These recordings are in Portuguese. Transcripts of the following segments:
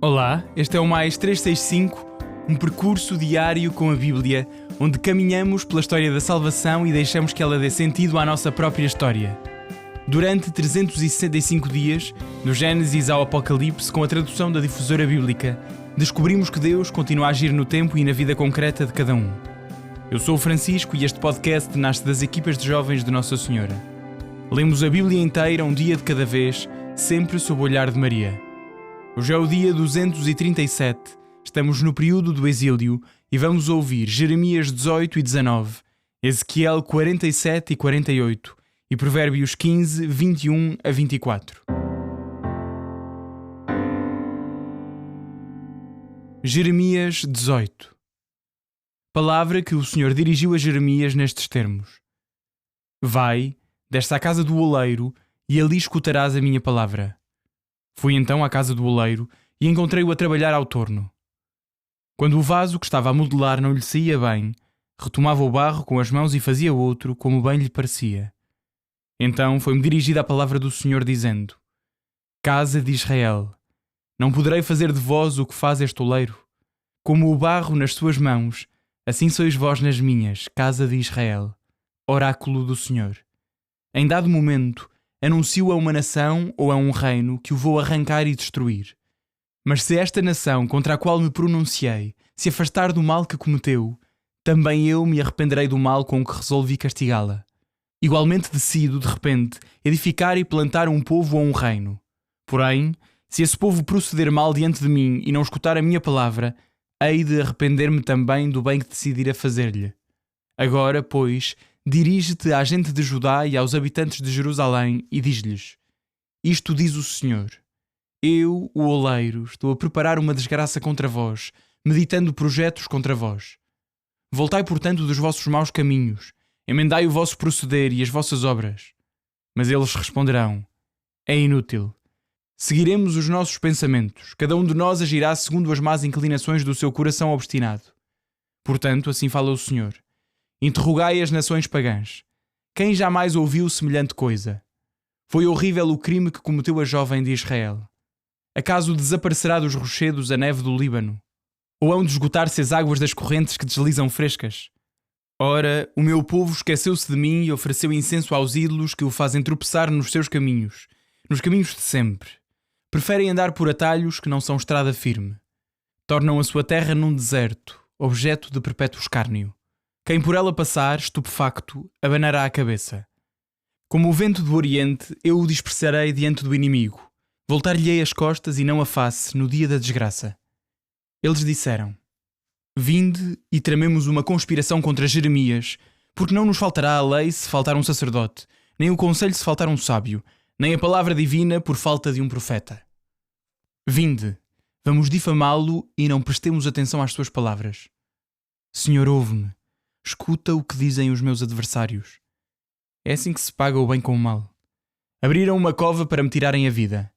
Olá, este é o Mais 365, um percurso diário com a Bíblia, onde caminhamos pela história da salvação e deixamos que ela dê sentido à nossa própria história. Durante 365 dias, do Gênesis ao Apocalipse, com a tradução da Difusora Bíblica, descobrimos que Deus continua a agir no tempo e na vida concreta de cada um. Eu sou o Francisco e este podcast nasce das equipas de jovens de Nossa Senhora. Lemos a Bíblia inteira um dia de cada vez, sempre sob o olhar de Maria. Hoje é o dia 237, estamos no período do exílio e vamos ouvir Jeremias 18 e 19, Ezequiel 47 e 48 e Provérbios 15, 21 a 24. Jeremias 18. Palavra que o Senhor dirigiu a Jeremias nestes termos: Vai, desce à casa do oleiro e ali escutarás a minha palavra. Fui então à casa do oleiro e encontrei-o a trabalhar ao torno. Quando o vaso que estava a modelar não lhe saía bem, retomava o barro com as mãos e fazia outro, como bem lhe parecia. Então foi-me dirigida a palavra do Senhor, dizendo: Casa de Israel, não poderei fazer de vós o que faz este oleiro? Como o barro nas suas mãos, assim sois vós nas minhas, casa de Israel, oráculo do Senhor. Em dado momento, anuncio a uma nação ou a um reino que o vou arrancar e destruir. Mas se esta nação contra a qual me pronunciei se afastar do mal que cometeu, também eu me arrependerei do mal com que resolvi castigá-la. Igualmente decido, de repente, edificar e plantar um povo ou um reino. Porém, se esse povo proceder mal diante de mim e não escutar a minha palavra, hei de arrepender-me também do bem que decidira fazer-lhe. Agora, pois, dirige-te à gente de Judá e aos habitantes de Jerusalém e diz-lhes: Isto diz o Senhor: Eu, o oleiro, estou a preparar uma desgraça contra vós, meditando projetos contra vós. Voltai, portanto, dos vossos maus caminhos, emendai o vosso proceder e as vossas obras. Mas eles responderão: É inútil. Seguiremos os nossos pensamentos, cada um de nós agirá segundo as más inclinações do seu coração obstinado. Portanto, assim fala o Senhor: Interrogai as nações pagãs. Quem jamais ouviu semelhante coisa? Foi horrível o crime que cometeu a jovem de Israel. Acaso desaparecerá dos rochedos a neve do Líbano? Ou hão de esgotar-se as águas das correntes que deslizam frescas? Ora, o meu povo esqueceu-se de mim e ofereceu incenso aos ídolos que o fazem tropeçar nos seus caminhos, nos caminhos de sempre. Preferem andar por atalhos que não são estrada firme. Tornam a sua terra num deserto, objeto de perpétuo escárnio. Quem por ela passar, estupefacto, abanará a cabeça. Como o vento do Oriente, eu o dispersarei diante do inimigo. Voltar-lhe-ei as costas e não a face no dia da desgraça. Eles disseram: Vinde e tramemos uma conspiração contra Jeremias, porque não nos faltará a lei se faltar um sacerdote, nem o conselho se faltar um sábio, nem a palavra divina por falta de um profeta. Vinde, vamos difamá-lo e não prestemos atenção às suas palavras. Senhor, ouve-me. Escuta o que dizem os meus adversários. É assim que se paga o bem com o mal. Abriram uma cova para me tirarem a vida.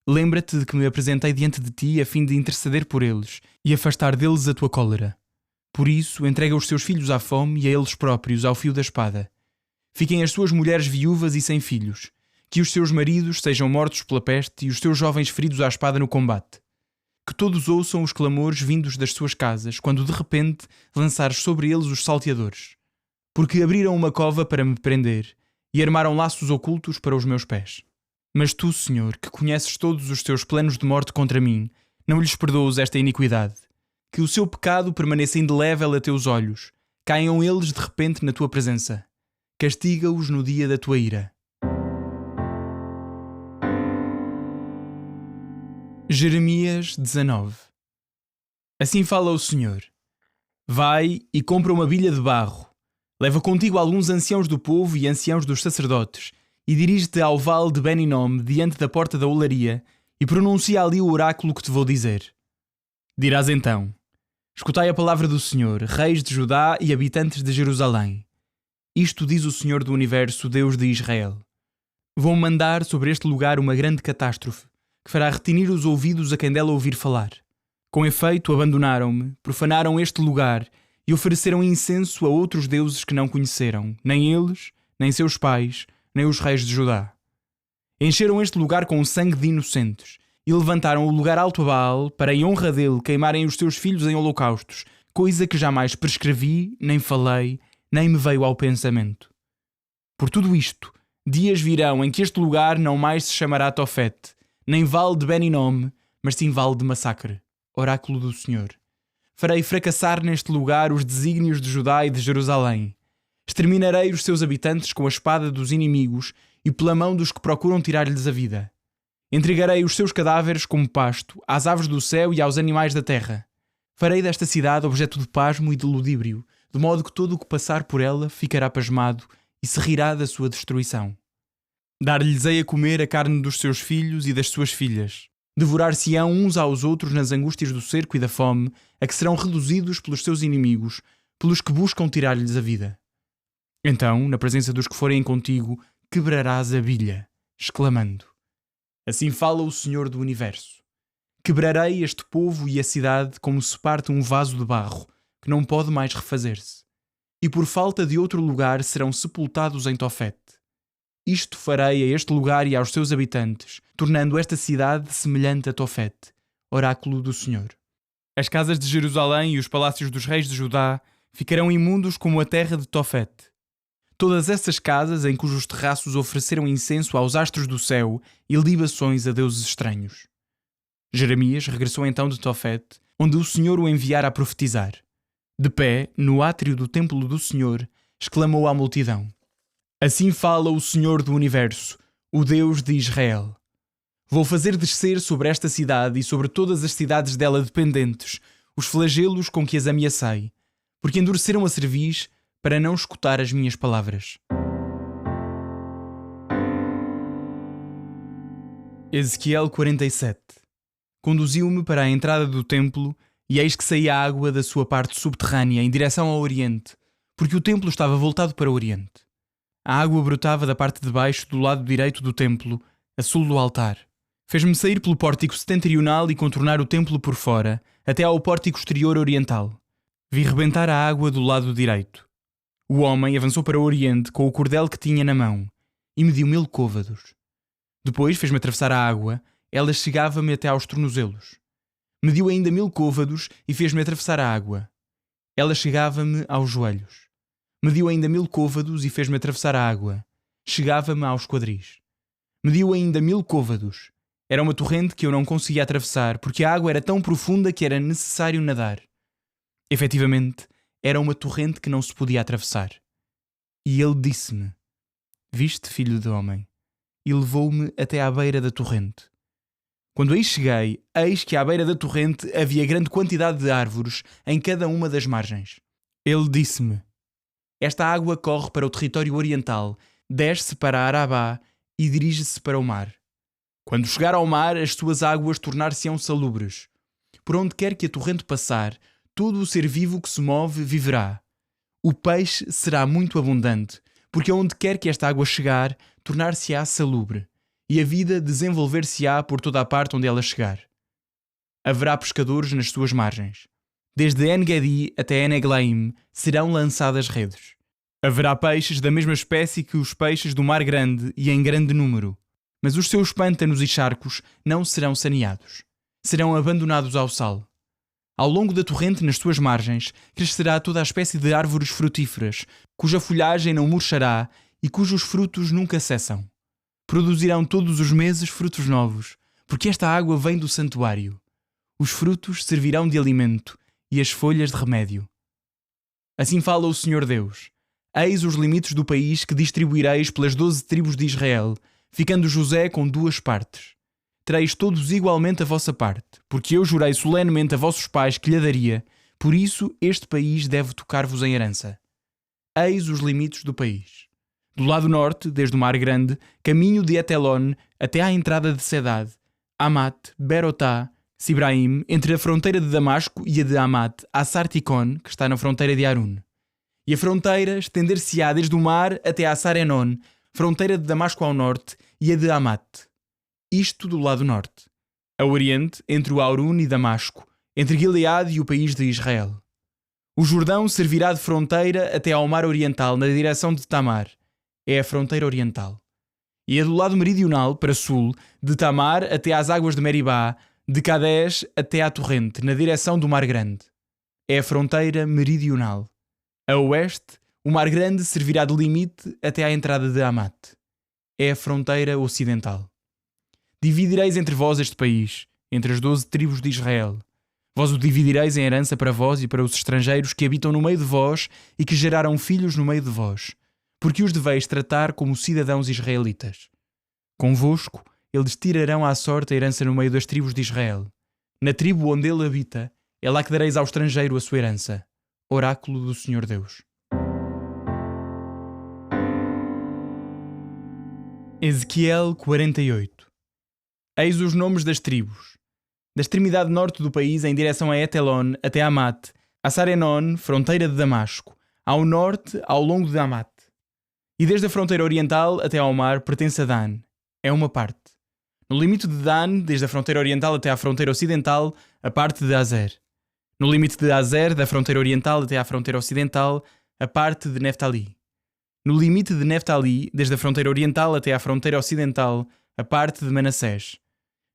Lembra-te de que me apresentei diante de ti a fim de interceder por eles e afastar deles a tua cólera. Por isso, entrega os seus filhos à fome e a eles próprios ao fio da espada. Fiquem as suas mulheres viúvas e sem filhos. Que os seus maridos sejam mortos pela peste e os seus jovens feridos à espada no combate. Que todos ouçam os clamores vindos das suas casas, quando de repente lançares sobre eles os salteadores. Porque abriram uma cova para me prender e armaram laços ocultos para os meus pés. Mas tu, Senhor, que conheces todos os teus planos de morte contra mim, não lhes perdoes esta iniquidade. Que o seu pecado permaneça indelével a teus olhos. Caiam eles de repente na tua presença. Castiga-os no dia da tua ira. Jeremias 19. Assim fala o Senhor: Vai e compra uma bilha de barro. Leva contigo alguns anciãos do povo e anciãos dos sacerdotes, e dirige-te ao vale de Ben-Hinom, diante da porta da olaria, e pronuncia ali o oráculo que te vou dizer. Dirás então: Escutai a palavra do Senhor, reis de Judá e habitantes de Jerusalém. Isto diz o Senhor do Universo, Deus de Israel: Vou mandar sobre este lugar uma grande catástrofe, que fará retinir os ouvidos a quem dela ouvir falar. Com efeito, abandonaram-me, profanaram este lugar e ofereceram incenso a outros deuses que não conheceram, nem eles, nem seus pais, nem os reis de Judá. Encheram este lugar com o sangue de inocentes e levantaram o lugar alto a Baal para, em honra dele, queimarem os seus filhos em holocaustos, coisa que jamais prescrevi, nem falei, nem me veio ao pensamento. Por tudo isto, dias virão em que este lugar não mais se chamará Tofete, nem vale de Ben-Hinnom, mas sim vale de massacre. Oráculo do Senhor. Farei fracassar neste lugar os desígnios de Judá e de Jerusalém. Exterminarei os seus habitantes com a espada dos inimigos e pela mão dos que procuram tirar-lhes a vida. Entregarei os seus cadáveres como pasto às aves do céu e aos animais da terra. Farei desta cidade objeto de pasmo e de ludíbrio, de modo que todo o que passar por ela ficará pasmado e se rirá da sua destruição. Dar-lhes-ei a comer a carne dos seus filhos e das suas filhas. Devorar-se-ão uns aos outros nas angústias do cerco e da fome, a que serão reduzidos pelos seus inimigos, pelos que buscam tirar-lhes a vida. Então, na presença dos que forem contigo, quebrarás a bilha, exclamando: Assim fala o Senhor do Universo. Quebrarei este povo e a cidade como se parte um vaso de barro, que não pode mais refazer-se. E por falta de outro lugar serão sepultados em Tofete. Isto farei a este lugar e aos seus habitantes, tornando esta cidade semelhante a Tofete, oráculo do Senhor. As casas de Jerusalém e os palácios dos reis de Judá ficarão imundos como a terra de Tofete. Todas essas casas em cujos terraços ofereceram incenso aos astros do céu e libações a deuses estranhos. Jeremias regressou então de Tofete, onde o Senhor o enviara a profetizar. De pé, no átrio do templo do Senhor, exclamou à multidão: Assim fala o Senhor do Universo, o Deus de Israel. Vou fazer descer sobre esta cidade e sobre todas as cidades dela dependentes os flagelos com que as ameacei, porque endureceram a cerviz para não escutar as minhas palavras. Ezequiel 47. Conduziu-me para a entrada do templo e eis que saía água da sua parte subterrânea em direção ao oriente, porque o templo estava voltado para o oriente. A água brotava da parte de baixo do lado direito do templo, a sul do altar. Fez-me sair pelo pórtico setentrional e contornar o templo por fora, até ao pórtico exterior oriental. Vi rebentar a água do lado direito. O homem avançou para o oriente com o cordel que tinha na mão e mediu 1000 côvados. Depois fez-me atravessar a água, ela chegava-me até aos tornozelos. Mediu ainda 1000 côvados e fez-me atravessar a água. Ela chegava-me aos joelhos. Mediu ainda 1000 côvados e fez-me atravessar a água. Chegava-me aos quadris. Mediu ainda 1000 côvados. Era uma torrente que eu não conseguia atravessar, porque a água era tão profunda que era necessário nadar. Efetivamente, era uma torrente que não se podia atravessar. E ele disse-me: Viste, filho de homem? E levou-me até à beira da torrente. Quando aí cheguei, eis que à beira da torrente havia grande quantidade de árvores em cada uma das margens. Ele disse-me: Esta água corre para o território oriental, desce para Arabá e dirige-se para o mar. Quando chegar ao mar, as suas águas tornar-se-ão salubres. Por onde quer que a torrente passar, todo o ser vivo que se move viverá. O peixe será muito abundante, porque aonde quer que esta água chegar, tornar-se-á salubre, e a vida desenvolver-se-á por toda a parte onde ela chegar. Haverá pescadores nas suas margens. Desde En-Gedi até En-Eglaim serão lançadas redes. Haverá peixes da mesma espécie que os peixes do mar grande e em grande número, mas os seus pântanos e charcos não serão saneados. Serão abandonados ao sal. Ao longo da torrente, nas suas margens, crescerá toda a espécie de árvores frutíferas, cuja folhagem não murchará e cujos frutos nunca cessam. Produzirão todos os meses frutos novos, porque esta água vem do santuário. Os frutos servirão de alimento e as folhas de remédio. Assim fala o Senhor Deus: Eis os limites do país que distribuireis pelas 12 tribos de Israel, ficando José com 2 partes. Tereis todos igualmente a vossa parte, porque eu jurei solenemente a vossos pais que lhe daria, por isso este país deve tocar-vos em herança. Eis os limites do país. Do lado norte, desde o Mar Grande, caminho de Etelon até à entrada de Cedade, Amat, Berotá, Sibraim, entre a fronteira de Damasco e a de Amat, a Sarticon, que está na fronteira de Arun. E a fronteira estender-se-á desde o mar até a Sarenon, fronteira de Damasco ao norte, e a de Amat. Isto do lado norte. A oriente, entre o Aurun e Damasco, entre Gileade e o país de Israel. O Jordão servirá de fronteira até ao mar oriental, na direção de Tamar. É a fronteira oriental. e é do lado meridional, para sul, de Tamar até às águas de Meribá, de Cades até à torrente, na direção do Mar Grande. É a fronteira meridional. A oeste, o Mar Grande servirá de limite até à entrada de Hamat. É a fronteira ocidental. Dividireis entre vós este país, entre as 12 tribos de Israel. Vós o dividireis em herança para vós e para os estrangeiros que habitam no meio de vós e que geraram filhos no meio de vós, porque os deveis tratar como cidadãos israelitas. Convosco, eles tirarão à sorte a herança no meio das tribos de Israel. Na tribo onde ele habita, é lá que dareis ao estrangeiro a sua herança. Oráculo do Senhor Deus. Ezequiel 48. Eis os nomes das tribos. Da extremidade norte do país, em direção a Etelon, até Hamat, a Sarenon, fronteira de Damasco, ao norte, ao longo de Hamat. E desde a fronteira oriental até ao mar, pertence a Dan. É uma parte. No limite de Dan, desde a fronteira oriental até à fronteira ocidental, a parte de Azer. No limite de Azer, da fronteira oriental até à fronteira ocidental, a parte de Neftali. No limite de Neftali, desde a fronteira oriental até à fronteira ocidental, a parte de Manassés.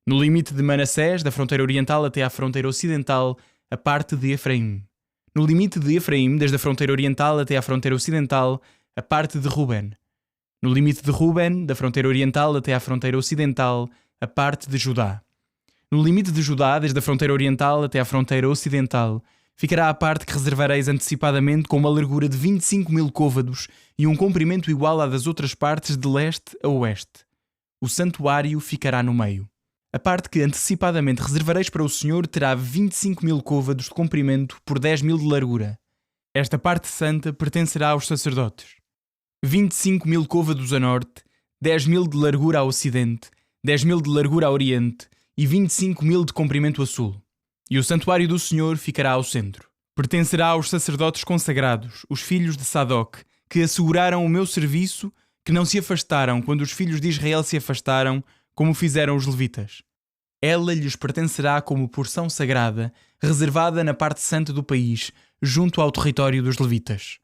No limite de Manassés, da fronteira oriental até à fronteira ocidental, a parte de Efraim. No limite de Efraim, desde a fronteira oriental até à fronteira ocidental, a parte de Ruben. No limite de Ruben, da fronteira oriental até à fronteira ocidental, a parte de Judá. No limite de Judá, desde a fronteira oriental até à fronteira ocidental, ficará a parte que reservareis antecipadamente com uma largura de 25.000 côvados e um comprimento igual à das outras partes de leste a oeste. O santuário ficará no meio. A parte que antecipadamente reservareis para o Senhor terá 25.000 côvados de comprimento por 10.000 de largura. Esta parte santa pertencerá aos sacerdotes. 25.000 côvados a norte, 10.000 de largura a ocidente, 10.000 de largura a oriente e 25.000 de comprimento a sul. E o santuário do Senhor ficará ao centro. Pertencerá aos sacerdotes consagrados, os filhos de Sadoc, que asseguraram o meu serviço, que não se afastaram quando os filhos de Israel se afastaram, como fizeram os levitas. Ela lhes pertencerá como porção sagrada, reservada na parte santa do país, junto ao território dos levitas.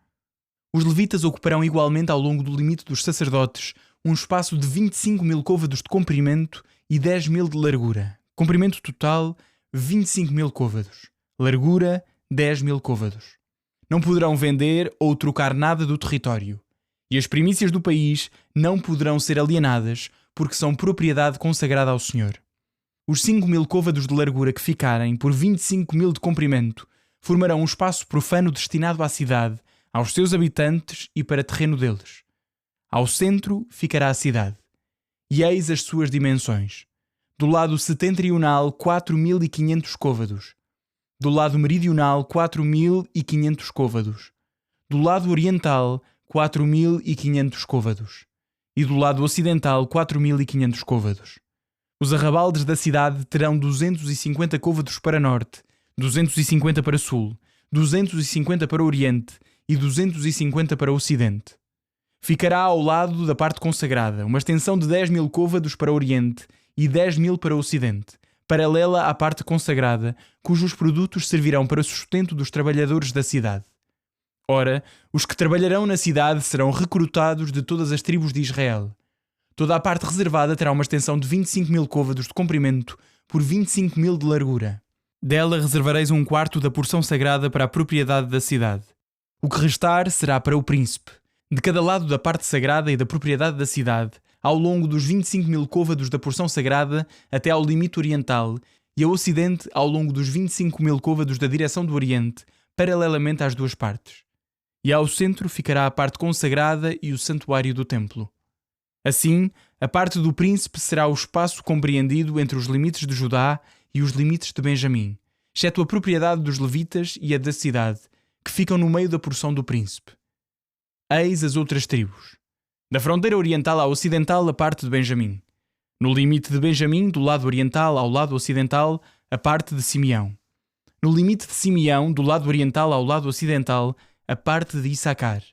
Os levitas ocuparão igualmente ao longo do limite dos sacerdotes um espaço de 25.000 côvados de comprimento e 10.000 de largura. Comprimento total, 25.000 côvados. Largura, 10.000 côvados. Não poderão vender ou trocar nada do território. E as primícias do país não poderão ser alienadas, porque são propriedade consagrada ao Senhor. Os 5.000 côvados de largura que ficarem por 25.000 de comprimento formarão um espaço profano destinado à cidade, aos seus habitantes e para terreno deles. Ao centro ficará a cidade. E eis as suas dimensões. Do lado setentrional, 4.500 côvados. Do lado meridional, 4.500 côvados. Do lado oriental, 4.500 côvados. E do lado ocidental 4.500 côvados. Os arrabaldes da cidade terão 250 côvados para norte, 250 para sul, 250 para oriente e 250 para ocidente. Ficará ao lado da parte consagrada uma extensão de 10.000 côvados para oriente e 10.000 para ocidente, paralela à parte consagrada, cujos produtos servirão para o sustento dos trabalhadores da cidade. Ora, os que trabalharão na cidade serão recrutados de todas as tribos de Israel. Toda a parte reservada terá uma extensão de 25.000 côvados de comprimento por 25.000 de largura. Dela reservareis um quarto da porção sagrada para a propriedade da cidade. O que restar será para o príncipe. De cada lado da parte sagrada e da propriedade da cidade, ao longo dos 25.000 côvados da porção sagrada até ao limite oriental, e ao ocidente ao longo dos 25.000 côvados da direção do oriente, paralelamente às duas partes. E ao centro ficará a parte consagrada e o santuário do templo. Assim, a parte do príncipe será o espaço compreendido entre os limites de Judá e os limites de Benjamim, exceto a propriedade dos levitas e a da cidade, que ficam no meio da porção do príncipe. Eis as outras tribos. Da fronteira oriental à ocidental, a parte de Benjamim. No limite de Benjamim, do lado oriental ao lado ocidental, a parte de Simeão. No limite de Simeão, do lado oriental ao lado ocidental, a parte de Issacar.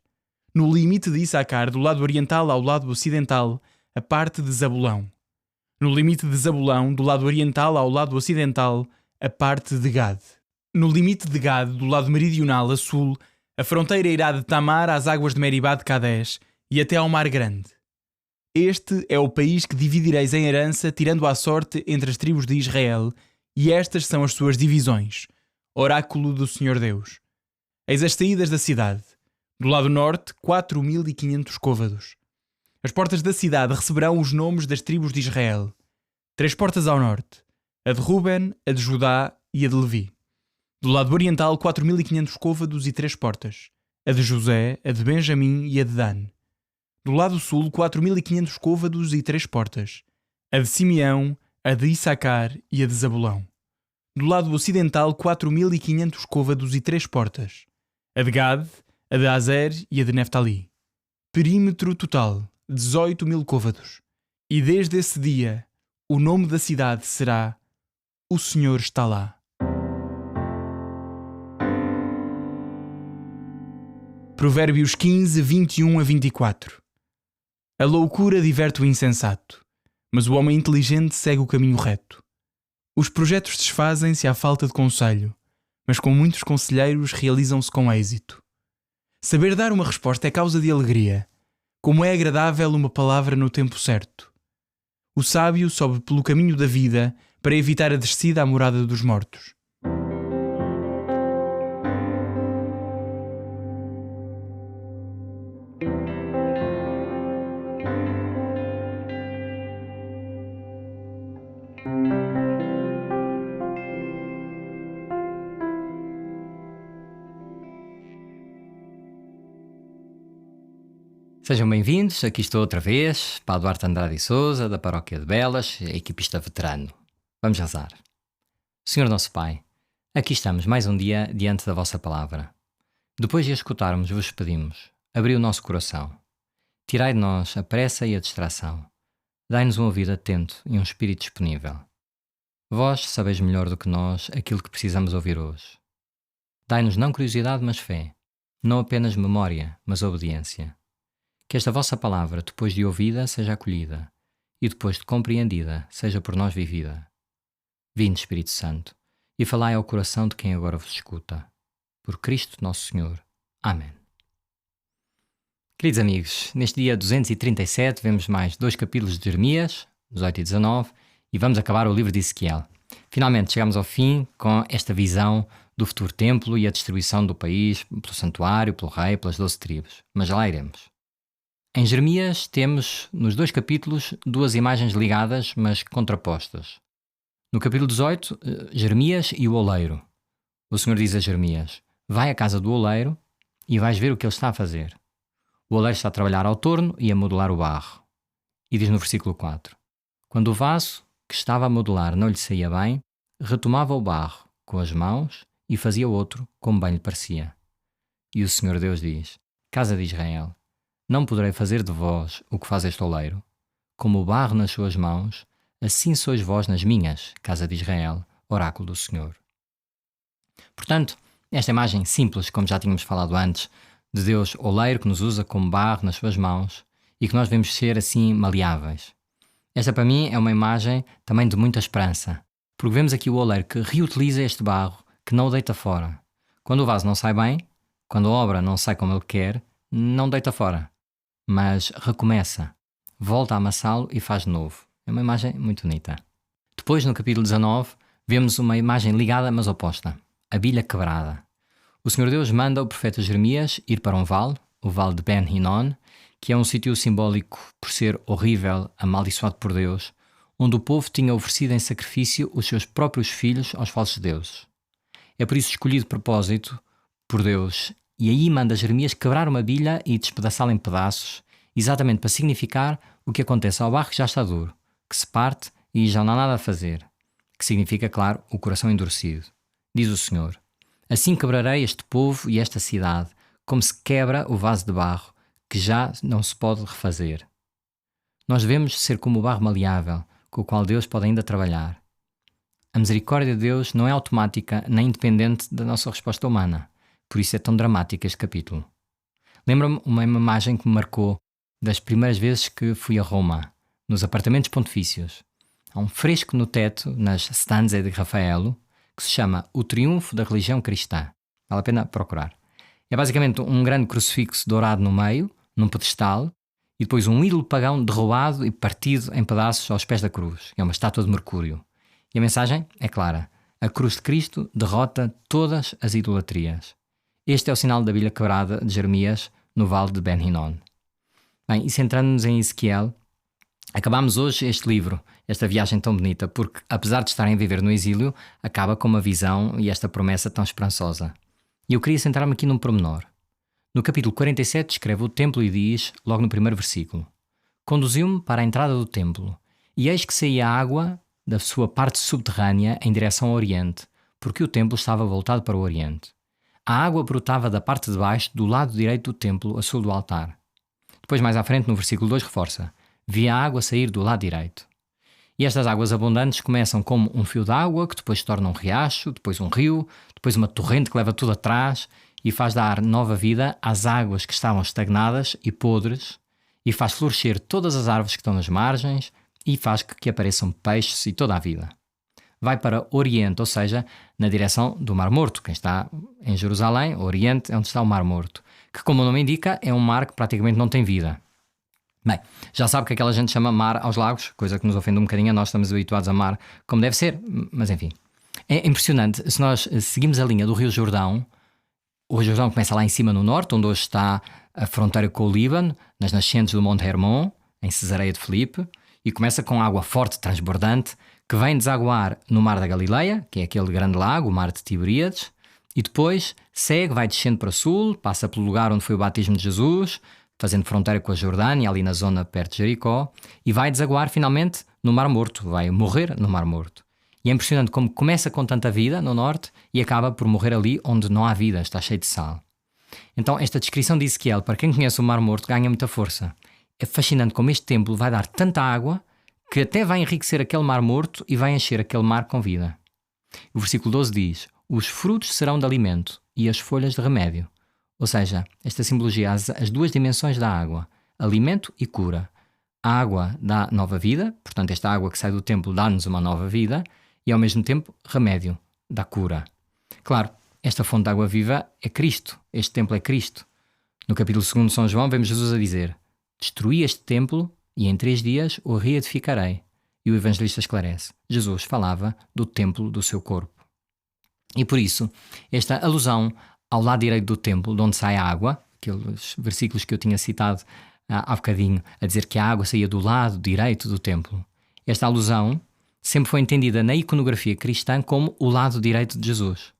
No limite de Issacar, do lado oriental ao lado ocidental, a parte de Zabulão. No limite de Zabulão, do lado oriental ao lado ocidental, a parte de Gad. No limite de Gad, do lado meridional a sul, a fronteira irá de Tamar às águas de Meribá de Cades e até ao Mar Grande. Este é o país que dividireis em herança, tirando à sorte entre as tribos de Israel, e estas são as suas divisões. Oráculo do Senhor Deus. Eis as saídas da cidade. Do lado norte, 4.500 côvados. As portas da cidade receberão os nomes das tribos de Israel. 3 portas ao norte: a de Ruben, a de Judá e a de Levi. Do lado oriental, 4.500 côvados e 3 portas: a de José, a de Benjamim e a de Dan. Do lado sul, 4.500 côvados e 3 portas: a de Simeão, a de Issacar e a de Zabulão. Do lado ocidental, 4.500 côvados e 3 portas: a de Gad, a de Azer e a de Neftali. Perímetro total: 18.000 côvados. E desde esse dia, o nome da cidade será O Senhor está lá. Provérbios 15, 21 a 24. A loucura diverte o insensato, mas o homem inteligente segue o caminho reto. Os projetos desfazem-se à falta de conselho, mas com muitos conselheiros realizam-se com êxito. Saber dar uma resposta é causa de alegria, como é agradável uma palavra no tempo certo. O sábio sobe pelo caminho da vida para evitar a descida à morada dos mortos. Sejam bem-vindos, aqui estou outra vez, Padre Duarte Andrade e Sousa, da Paróquia de Belas, equipista veterano. Vamos rezar. Senhor nosso Pai, aqui estamos mais um dia diante da vossa palavra. Depois de a escutarmos, vos pedimos, abri o nosso coração. Tirai de nós a pressa e a distração. Dai-nos um ouvido atento e um espírito disponível. Vós sabeis melhor do que nós aquilo que precisamos ouvir hoje. Dai-nos não curiosidade, mas fé. Não apenas memória, mas obediência. Que esta vossa palavra, depois de ouvida, seja acolhida, e depois de compreendida, seja por nós vivida. Vinde, Espírito Santo, e falai ao coração de quem agora vos escuta. Por Cristo nosso Senhor. Amém. Queridos amigos, neste dia 237 vemos mais 2 capítulos de Jeremias, 18 e 19, e vamos acabar o livro de Ezequiel. Finalmente chegamos ao fim com esta visão do futuro templo e a distribuição do país pelo santuário, pelo rei, pelas 12 tribos. Mas já lá iremos. Em Jeremias temos, nos 2 capítulos, 2 imagens ligadas, mas contrapostas. No capítulo 18, Jeremias e o oleiro. O Senhor diz a Jeremias: vai à casa do oleiro e vais ver o que ele está a fazer. O oleiro está a trabalhar ao torno e a modelar o barro. E diz no versículo 4: quando o vaso que estava a modelar não lhe saía bem, retomava o barro com as mãos e fazia outro como bem lhe parecia. E o Senhor Deus diz: casa de Israel, não poderei fazer de vós o que faz este oleiro. Como o barro nas suas mãos, assim sois vós nas minhas, casa de Israel, oráculo do Senhor. Portanto, esta imagem simples, como já tínhamos falado antes, de Deus oleiro que nos usa como barro nas suas mãos e que nós devemos ser assim maleáveis. Esta para mim é uma imagem também de muita esperança, porque vemos aqui o oleiro que reutiliza este barro, que não o deita fora. Quando o vaso não sai bem, quando a obra não sai como ele quer, não deita fora, mas recomeça, volta a amassá-lo e faz de novo. É uma imagem muito bonita. Depois, no capítulo 19, vemos uma imagem ligada, mas oposta. A bilha quebrada. O Senhor Deus manda o profeta Jeremias ir para um vale, o vale de Ben Hinnom, que é um sítio simbólico por ser horrível, amaldiçoado por Deus, onde o povo tinha oferecido em sacrifício os seus próprios filhos aos falsos deuses. É por isso escolhido de propósito por Deus, e aí manda Jeremias quebrar uma bilha e despedaçá-la em pedaços, exatamente para significar o que acontece ao barro que já está duro, que se parte e já não há nada a fazer, que significa, claro, o coração endurecido. Diz o Senhor: assim quebrarei este povo e esta cidade, como se quebra o vaso de barro, que já não se pode refazer. Nós devemos ser como o barro maleável, com o qual Deus pode ainda trabalhar. A misericórdia de Deus não é automática nem independente da nossa resposta humana, por isso é tão dramático este capítulo. Lembra-me uma imagem que me marcou das primeiras vezes que fui a Roma, nos apartamentos pontifícios. Há um fresco no teto, nas stanze de Rafaelo, que se chama O Triunfo da Religião Cristã. Vale a pena procurar. É basicamente um grande crucifixo dourado no meio, num pedestal, e depois um ídolo pagão derrubado e partido em pedaços aos pés da cruz, que é uma estátua de Mercúrio. E a mensagem é clara: a cruz de Cristo derrota todas as idolatrias. Este é o sinal da bilha quebrada de Jeremias no vale de Ben Hinnom. Bem, e centrando-nos em Ezequiel, acabamos hoje este livro, esta viagem tão bonita, porque, apesar de estarem a viver no exílio, acaba com uma visão e esta promessa tão esperançosa. E eu queria centrar-me aqui num pormenor. No capítulo 47 descreve o templo e diz, logo no primeiro versículo: conduziu-me para a entrada do templo, e eis que saía água da sua parte subterrânea em direção ao oriente, porque o templo estava voltado para o oriente. A água brotava da parte de baixo, do lado direito do templo, a sul do altar. Depois, mais à frente, no versículo 2, reforça: via a água sair do lado direito. E estas águas abundantes começam como um fio de água, que depois se torna um riacho, depois um rio, depois uma torrente que leva tudo atrás e faz dar nova vida às águas que estavam estagnadas e podres, e faz florescer todas as árvores que estão nas margens, e faz que apareçam peixes e toda a vida. Vai para Oriente, ou seja, na direção do Mar Morto. Quem está em Jerusalém, Oriente, é onde está o Mar Morto, que, como o nome indica, é um mar que praticamente não tem vida. Bem, já sabe que aquela gente chama mar aos lagos, coisa que nos ofende um bocadinho, nós estamos habituados a mar como deve ser, mas enfim. É impressionante, se nós seguimos a linha do Rio Jordão, o Rio Jordão começa lá em cima no norte, onde hoje está a fronteira com o Líbano, nas nascentes do Monte Hermon, em Cesareia de Filipe, e começa com água forte, transbordante, que vem desaguar no Mar da Galileia, que é aquele grande lago, o Mar de Tiberíades, e depois segue, vai descendo para sul, passa pelo lugar onde foi o batismo de Jesus, fazendo fronteira com a Jordânia, ali na zona perto de Jericó, e vai desaguar finalmente no Mar Morto, vai morrer no Mar Morto. E é impressionante como começa com tanta vida no norte e acaba por morrer ali onde não há vida, está cheio de sal. Então esta descrição de Ezequiel, para quem conhece o Mar Morto, ganha muita força. É fascinante como este templo vai dar tanta água que até vai enriquecer aquele Mar Morto e vai encher aquele mar com vida. O versículo 12 diz: os frutos serão de alimento e as folhas de remédio. Ou seja, esta simbologia as duas dimensões da água, alimento e cura. A água dá nova vida, portanto esta água que sai do templo dá-nos uma nova vida, e ao mesmo tempo remédio, dá cura. Claro, esta fonte de água viva é Cristo, este templo é Cristo. No capítulo 2 de São João vemos Jesus a dizer: destruí este templo e em 3 dias o reedificarei. E o evangelista esclarece: Jesus falava do templo do seu corpo. E por isso, esta alusão ao lado direito do templo, de onde sai a água, aqueles versículos que eu tinha citado há bocadinho, a dizer que a água saía do lado direito do templo, esta alusão sempre foi entendida na iconografia cristã como o lado direito de Jesus.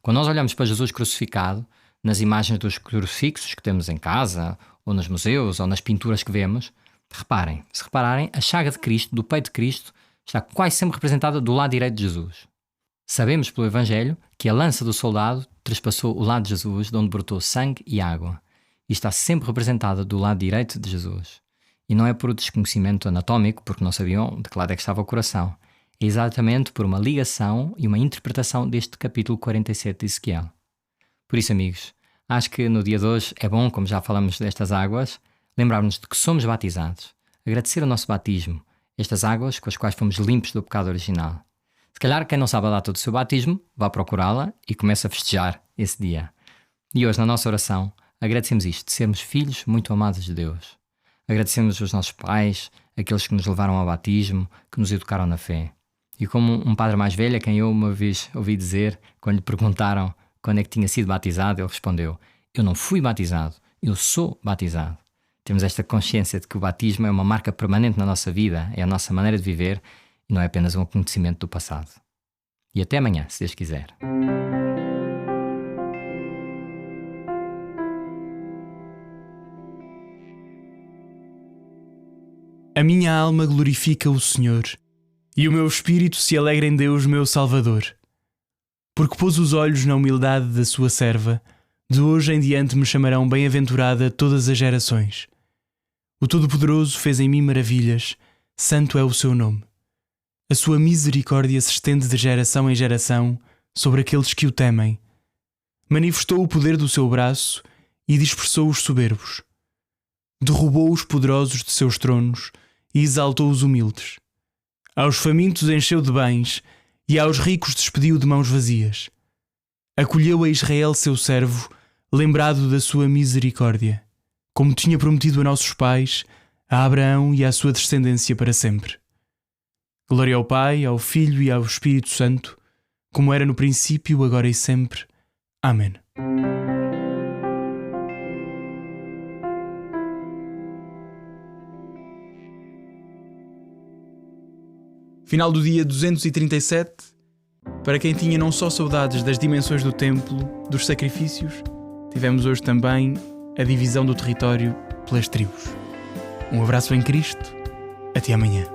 Quando nós olhamos para Jesus crucificado, nas imagens dos crucifixos que temos em casa, ou nos museus, ou nas pinturas que vemos, se repararem, a chaga de Cristo, do peito de Cristo, está quase sempre representada do lado direito de Jesus. Sabemos pelo Evangelho que a lança do soldado trespassou o lado de Jesus, de onde brotou sangue e água, e está sempre representada do lado direito de Jesus. E não é por desconhecimento anatómico, porque não sabiam de que lado é que estava o coração. É exatamente por uma ligação e uma interpretação deste capítulo 47 de Ezequiel. Por isso, amigos, acho que no dia de hoje é bom, como já falamos destas águas, lembrarmos de que somos batizados, agradecer o nosso batismo, estas águas com as quais fomos limpos do pecado original. Se calhar, quem não sabe a data do seu batismo, vá procurá-la e comece a festejar esse dia. E hoje, na nossa oração, agradecemos isto, de sermos filhos muito amados de Deus. Agradecemos os nossos pais, aqueles que nos levaram ao batismo, que nos educaram na fé. E como um padre mais velho, a quem eu uma vez ouvi dizer, quando lhe perguntaram quando é que tinha sido batizado, ele respondeu: eu não fui batizado, eu sou batizado. Temos esta consciência de que o batismo é uma marca permanente na nossa vida, é a nossa maneira de viver e não é apenas um acontecimento do passado. E até amanhã, se Deus quiser. A minha alma glorifica o Senhor, e o meu espírito se alegra em Deus, meu Salvador. Porque pôs os olhos na humildade da sua serva, de hoje em diante me chamarão bem-aventurada todas as gerações. O Todo-Poderoso fez em mim maravilhas, santo é o seu nome. A sua misericórdia se estende de geração em geração sobre aqueles que o temem. Manifestou o poder do seu braço e dispersou os soberbos. Derrubou os poderosos de seus tronos e exaltou os humildes. Aos famintos encheu de bens e aos ricos despediu de mãos vazias. Acolheu a Israel seu servo, lembrado da sua misericórdia, como tinha prometido a nossos pais, a Abraão e à sua descendência para sempre. Glória ao Pai, ao Filho e ao Espírito Santo, como era no princípio, agora e sempre. Amém. Final do dia 237. Para quem tinha não só saudades das dimensões do templo, dos sacrifícios, tivemos hoje também a divisão do território pelas tribos. Um abraço em Cristo. Até amanhã.